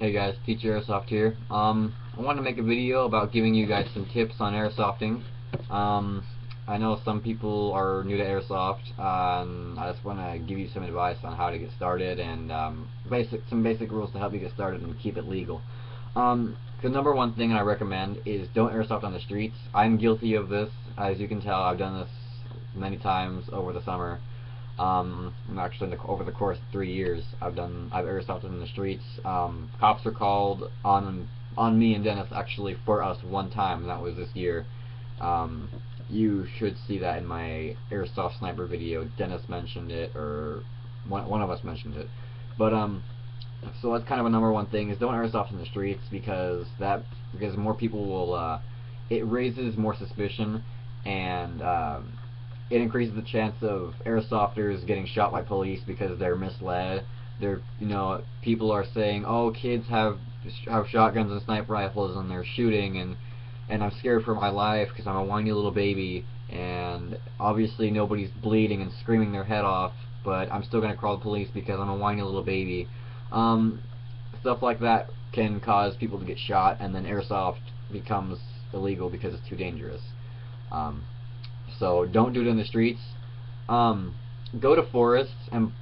Hey guys, Teacher Airsoft here. I want to make a video about giving you guys some tips on airsofting. I know some people are new to airsoft, and I just want to give you some advice on how to get started and some basic rules to help you get started and keep it legal. The number one thing I recommend is don't airsoft on the streets. I'm guilty of this. As you can tell, I've done this many times over the summer. Actually, over the course of 3 years, I've airsofted in the streets. Cops were called on me and Dennis actually for us one time, and that was this year. You should see that in my airsoft sniper video. Dennis mentioned it, or one of us mentioned it. But so that's kind of a number one thing: is don't airsoft in the streets because more people will. It raises more suspicion, and it increases the chance of airsofters getting shot by police because they're misled. People are saying, "Oh, kids have shotguns and sniper rifles and they're shooting, and I'm scared for my life because I'm a whiny little baby, and obviously nobody's bleeding and screaming their head off, but I'm still gonna call the police because I'm a whiny little baby." Stuff like that can cause people to get shot, and then airsoft becomes illegal because it's too dangerous. So don't do it in the streets. Go to forests and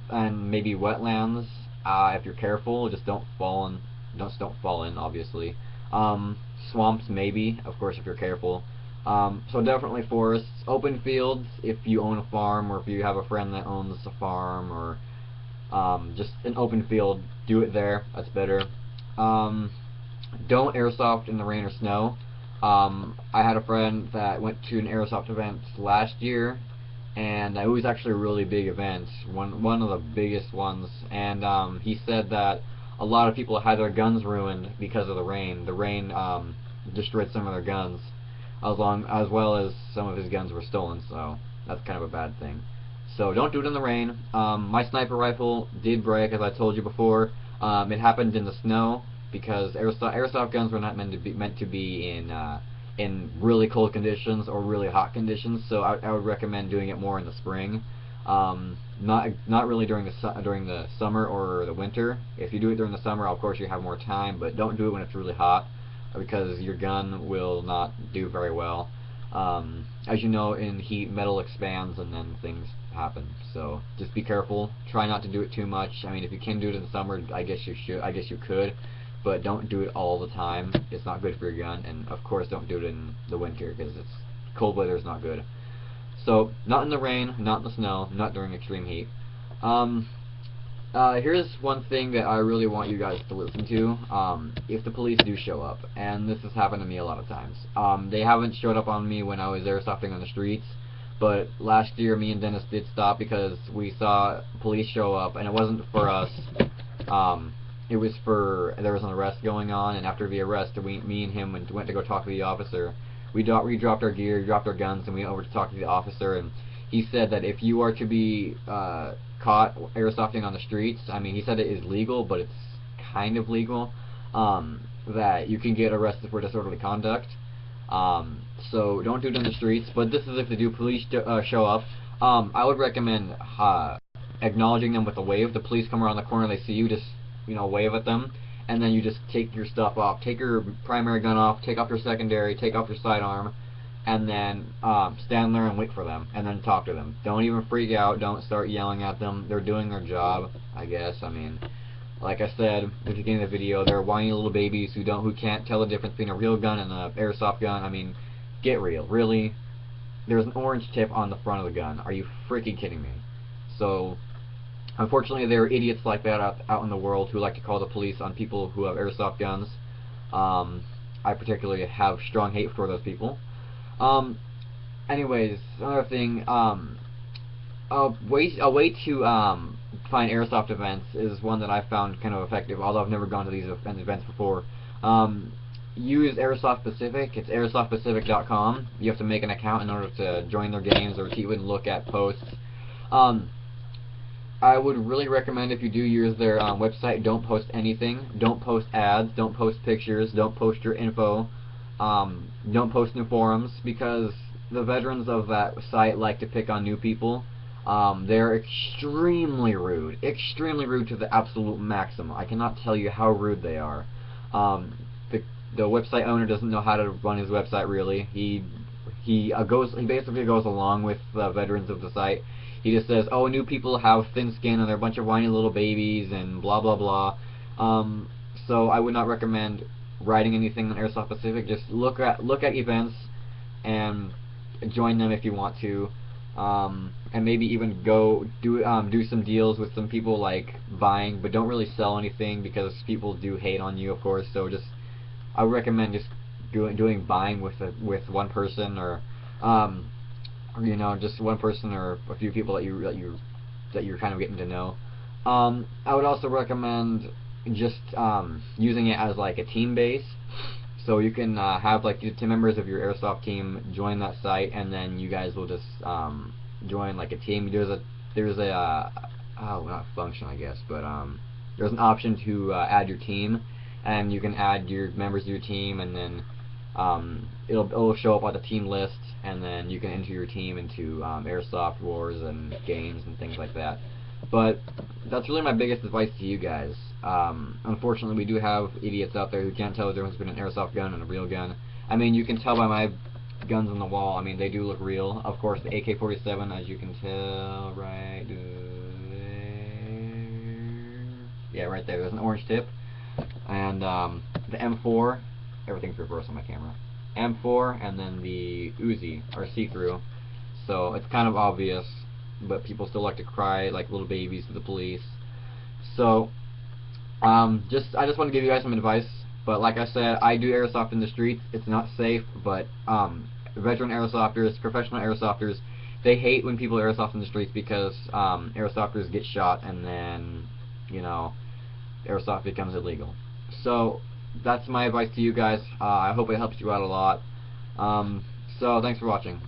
maybe wetlands if you're careful. Just don't fall in, obviously. Swamps maybe, of course, if you're careful. So definitely forests, open fields if you own a farm or if you have a friend that owns a farm, or just an open field. Do it there. That's better. Don't airsoft in the rain or snow. I had a friend that went to an airsoft event last year, and it was actually a really big event, one of the biggest ones, and he said that a lot of people had their guns ruined because of the rain. The rain destroyed some of their guns, as well as some of his guns were stolen, so that's kind of a bad thing. So don't do it in the rain. My sniper rifle did break, as I told you before. It happened in the snow, because airsoft guns were not meant to be in really cold conditions or really hot conditions. So I would recommend doing it more in the spring, not really during the summer or the winter. If you do it during the summer, of course you have more time, but don't do it when it's really hot, because your gun will not do very well. As you know, in heat, metal expands and then things happen. So just be careful. Try not to do it too much. I mean, if you can do it in the summer, I guess you could. But don't do it all the time. It's not good for your gun, and of course don't do it in the winter because cold weather is not good. So not in the rain, not in the snow, not during extreme heat. Here's one thing that I really want you guys to listen to. If the police do show up, and this has happened to me a lot of times. They haven't showed up on me when I was airsofting on the streets, but last year me and Dennis did stop because we saw police show up, and it wasn't for us. It was there was an arrest going on, and after the arrest, me and him went to go talk to the officer. We dropped our gear, dropped our guns, and we went over to talk to the officer, and he said that if you are to be caught airsofting on the streets, I mean, he said it is legal, but it's kind of legal, that you can get arrested for disorderly conduct. So don't do it in the streets, but this is if the police show up. I would recommend acknowledging them with a wave. The police come around the corner, they see you, just wave at them, and then you just take your stuff off. Take your primary gun off, take off your secondary, take off your sidearm, and then stand there and wait for them, and then talk to them. Don't even freak out. Don't start yelling at them. They're doing their job, I guess. I mean, like I said at the beginning of the video, they're whiny little babies who can't tell the difference between a real gun and an airsoft gun. I mean, get real. Really? There's an orange tip on the front of the gun. Are you freaking kidding me? So unfortunately, there are idiots like that out in the world who like to call the police on people who have airsoft guns. I particularly have strong hate for those people. Anyways, another thing, a way to find airsoft events is one that I found kind of effective, although I've never gone to these events before. Use Airsoft Pacific. It's airsoftpacific.com. You have to make an account in order to join their games or to even look at posts. I would really recommend, if you do use their website, don't post anything. Don't post ads. Don't post pictures. Don't post your info. Don't post new forums, because the veterans of that site like to pick on new people. They're extremely rude to the absolute maximum. I cannot tell you how rude they are. Um, the website owner doesn't know how to run his website really. He basically goes along with the veterans of the site. He just says, "Oh, new people have thin skin and they're a bunch of whiny little babies and blah blah blah." So I would not recommend writing anything on Airsoft Pacific. Just look at events and join them if you want to, and maybe even go do some deals with some people, like buying, but don't really sell anything because people do hate on you, of course. So just I would recommend just doing buying with one person, or just one person or a few people that you're kind of getting to know. I would also recommend just using it as like a team base, so you can have like 10 members of your airsoft team join that site, and then you guys will just join like a team. There's a oh, not function I guess, but there's an option to add your team, and you can add your members of your team, and then it'll show up on the team list, and then you can enter your team into Airsoft Wars and games and things like that. But that's really my biggest advice to you guys. Unfortunately, we do have idiots out there who can't tell the difference between an airsoft gun and a real gun. I mean, you can tell by my guns on the wall. I mean, they do look real. Of course, the AK-47, as you can tell, right there. Yeah, right there. There's an orange tip. And the M4, everything's reversed on my camera. M4 and then the Uzi are see-through, so it's kind of obvious, but people still like to cry like little babies to the police. So I just want to give you guys some advice. But like I said, I do airsoft in the streets. It's not safe, but veteran airsofters, professional airsofters, they hate when people airsoft in the streets because airsofters get shot, and then airsoft becomes illegal. So that's my advice to you guys. I hope it helps you out a lot. So thanks for watching.